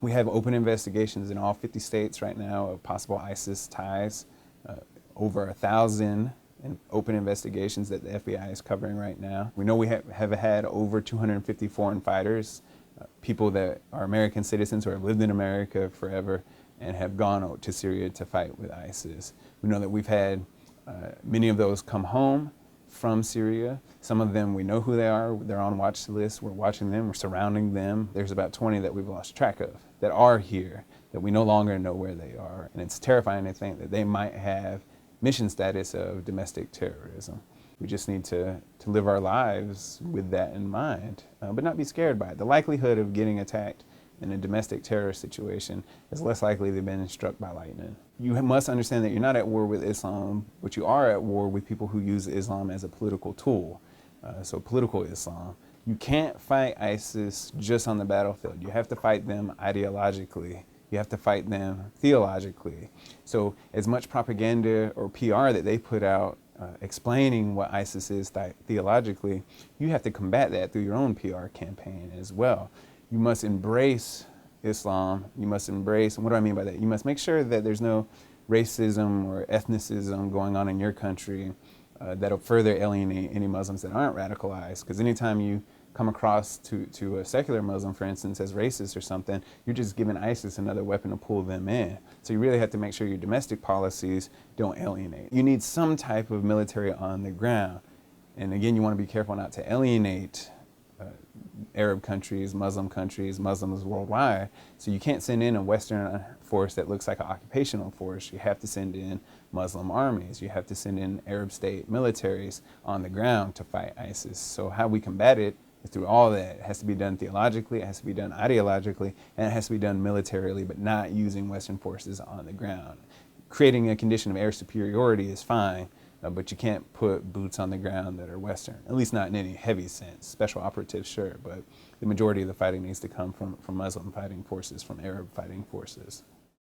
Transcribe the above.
We have open investigations in all 50 states right now of possible ISIS ties, over 1,000 open investigations that the FBI is covering right now. We know we have had over 250 foreign fighters, people that are American citizens or have lived in America forever and have gone to Syria to fight with ISIS. We know that we've had many of those come home from Syria. Some of them, we know who they are. They're on watch lists. We're watching them. We're surrounding them. There's about 20 that we've lost track of that are here, that we no longer know where they are. And it's terrifying to think that they might have mission status of domestic terrorism. We just need to live our lives with that in mind, but not be scared by it. The likelihood of getting attacked in a domestic terror situation is less likely than being struck by lightning. You must understand that you're not at war with Islam, but you are at war with people who use Islam as a political tool. So political Islam. You can't fight ISIS just on the battlefield. You have to fight them ideologically. You have to fight them theologically. So as much propaganda or PR that they put out explaining what ISIS is theologically, you have to combat that through your own PR campaign as well. You must embrace Islam. You must embrace, and what do I mean by that? You must make sure that there's no racism or ethnicism going on in your country that'll further alienate any Muslims that aren't radicalized. Because anytime you come across to a secular Muslim, for instance, as racist or something, you're just giving ISIS another weapon to pull them in. So you really have to make sure your domestic policies don't alienate. You need some type of military on the ground. And again, you want to be careful not to alienate Arab countries, Muslims worldwide. So you can't send in a Western force that looks like an occupational force. You have to send in Muslim armies. You have to send in Arab state militaries on the ground to fight ISIS. So how we combat it is through all that. It has to be done theologically, it has to be done ideologically, and it has to be done militarily, but not using Western forces on the ground. Creating a condition of air superiority is fine, but you can't put boots on the ground that are Western, at least not in any heavy sense. Special operatives, sure, but the majority of the fighting needs to come from Muslim fighting forces, from Arab fighting forces.